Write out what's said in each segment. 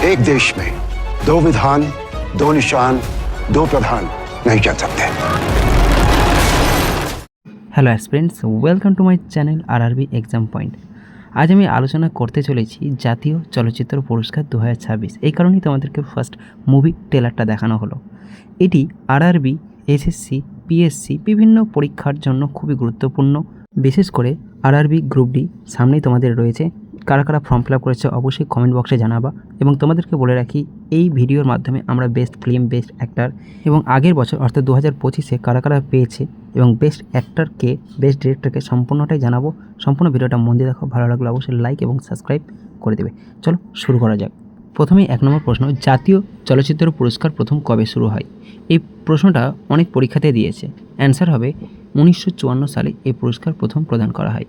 एक देश में दो विधान, दो निशान, दो प्रधान नहीं चल सकते। Hello aspirants, welcome to my channel RRB exam point. আজ আমি আলোচনা করতে চলেছি জাতীয় চলচ্চিত্র পুরস্কার 2026। এই কারণেই তোমাদেরকে ফার্স্ট মুভি ট্রেলারটা দেখানো হলো। এটি আরআরবি, এসএসসি, পিএসসি বিভিন্ন পরীক্ষার জন্য খুবই গুরুত্বপূর্ণ। বিশেষ করে আরআরবি গ্রুপ ডি সামনেই তোমাদের রয়েছে। কারা কারা ফর্ম ফিল আপ করেছে অবশ্যই কমেন্ট বক্সে জানাবা। এবং তোমাদেরকে বলে রাখি, এই ভিডিওর মাধ্যমে আমরা বেস্ট ফিল্ম, বেস্ট অ্যাক্টর এবং আগের বছর অর্থাৎ 2025-এ কারা কারা পেয়েছে এবং বেস্ট অ্যাক্টরকে, বেস্ট ডিরেক্টরকে সম্পূর্ণটাই জানাবো। সম্পূর্ণ ভিডিওটা মন দিয়ে দেখো, ভালো লাগলে অবশ্যই লাইক এবং সাবস্ক্রাইব করে দেবে। চলো শুরু করা যাক। প্রথমেই 1 নম্বর প্রশ্ন, জাতীয় চলচ্চিত্র পুরস্কার প্রথম কবে শুরু হয়? এই প্রশ্নটা অনেক পরীক্ষাতে দিয়েছে। অ্যান্সার হবে 1954 সালে এই পুরস্কার প্রথম প্রদান করা হয়।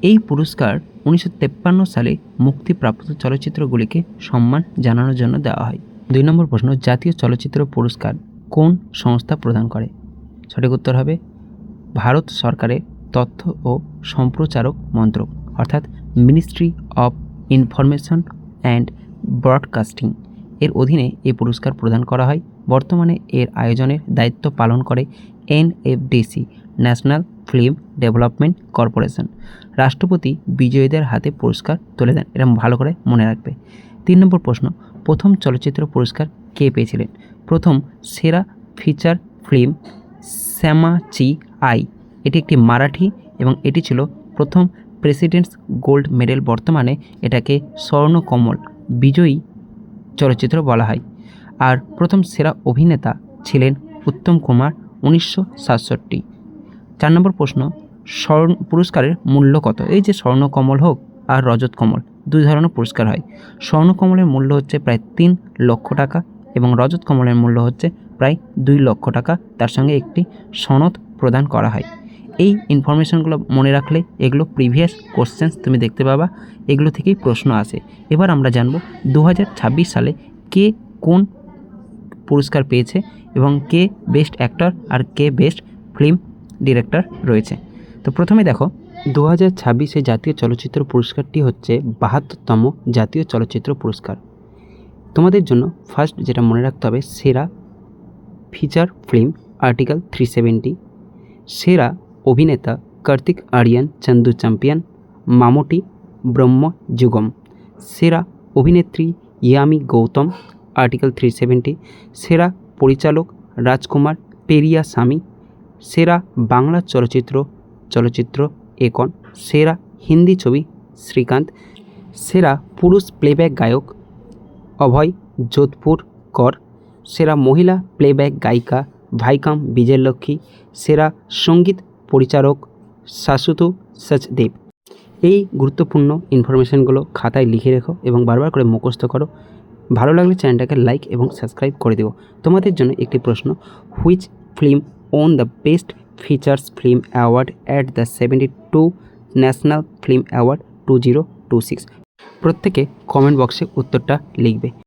এই পুরস্কার 1953 সালে মুক্তিপ্রাপ্ত চলচ্চিত্রগুলিকে সম্মান জানানোর জন্য দেওয়া হয়। 2 নম্বর প্রশ্ন, জাতীয় চলচ্চিত্র পুরস্কার কোন সংস্থা প্রদান করে? সঠিক উত্তর হবে ভারত সরকারের তথ্য ও সম্প্রচারক মন্ত্রক অর্থাৎ ministry of information and broadcasting এর অধীনে এই পুরস্কার প্রদান করা হয়। বর্তমানে এর আয়োজনের দায়িত্ব পালন করে এনএফডিসি, ন্যাশনাল ফিল্ম ডেভেলপমেন্ট কর্পোরেশন। রাষ্ট্রপতি বিজয়ীদের হাতে পুরস্কার তুলে দেন, এটা ভালো করে মনে রাখবে। 3 নম্বর প্রশ্ন, প্রথম চলচ্চিত্র পুরস্কার কে পেয়েছিলেন? প্রথম সেরা ফিচার ফিল্ম শ্যামাচি আই, এটি একটি মারাঠি এবং এটি ছিল প্রথম প্রেসিডেন্টস গোল্ড মেডেল। বর্তমানে এটাকে স্বর্ণকমল বিজয়ী চলচ্চিত্র বলা হয়। আর প্রথম সেরা অভিনেতা ছিলেন উত্তম কুমার, 1967। 4 নম্বর প্রশ্ন, পুরস্কারের মূল্য কত? এই যে স্বর্ণকমল হোক আর রজত কমল, দুই ধরনের পুরস্কার হয়। স্বর্ণকমলের মূল্য হচ্ছে প্রায় 3 লক্ষ টাকা এবং রজত কমলের মূল্য হচ্ছে প্রায় 2 লক্ষ টাকা। তার সঙ্গে একটি সনদ প্রদান করা হয়। এই ইনফরমেশনগুলো মনে রাখলে এগুলো প্রিভিয়াস কোশ্চেন্স তুমি দেখতে পাবা, এগুলো থেকেই প্রশ্ন আসে। এবার আমরা জানব 2026 সালে কে কোন পুরস্কার পেয়েছে এবং কে বেস্ট অ্যাক্টর আর কে বেস্ট ফিল্ম ডিরেক্টর রয়েছে। তো প্রথমে দেখো, 2026-এ জাতীয় চলচ্চিত্র পুরস্কারটি হচ্ছে 72তম জাতীয় চলচ্চিত্র পুরস্কার। তোমাদের জন্য ফার্স্ট যেটা মনে রাখতে হবে, সেরা ফিচার ফিল্ম আর্টিকেল 370, সেরা অভিনেতা কার্তিক আরিয়ান চন্দু চ্যাম্পিয়ন মামুটি ব্রহ্মযুগম, সেরা অভিনেত্রী ইয়ামি গৌতম আর্টিকেল 370, সেরা পরিচালক রাজকুমার পেরিয়াস্বামী, সেরা বাংলা চলচ্চিত্র একন, সেরা হিন্দি ছবি শ্রীকান্ত, সেরা পুরুষ প্লেব্যাক গায়ক অভয় যোধপুরকর, সেরা মহিলা প্লেব্যাক গায়িকা ভাইকাম বিজয়লক্ষ্মী, সেরা সঙ্গীত পরিচালক শাশ্বতু সচদেব। এই গুরুত্বপূর্ণ ইনফরমেশনগুলো খাতায় লিখে রেখো এবং বারবার করে মুখস্থ করো। ভালো লাগলে চ্যানেলটাকে লাইক এবং সাবস্ক্রাইব করে দেবো। তোমাদের জন্য একটি প্রশ্ন, which film won the best features film award at the 72 national film award 2026? প্রত্যেকে কমেন্ট বক্সে উত্তরটা লিখবে।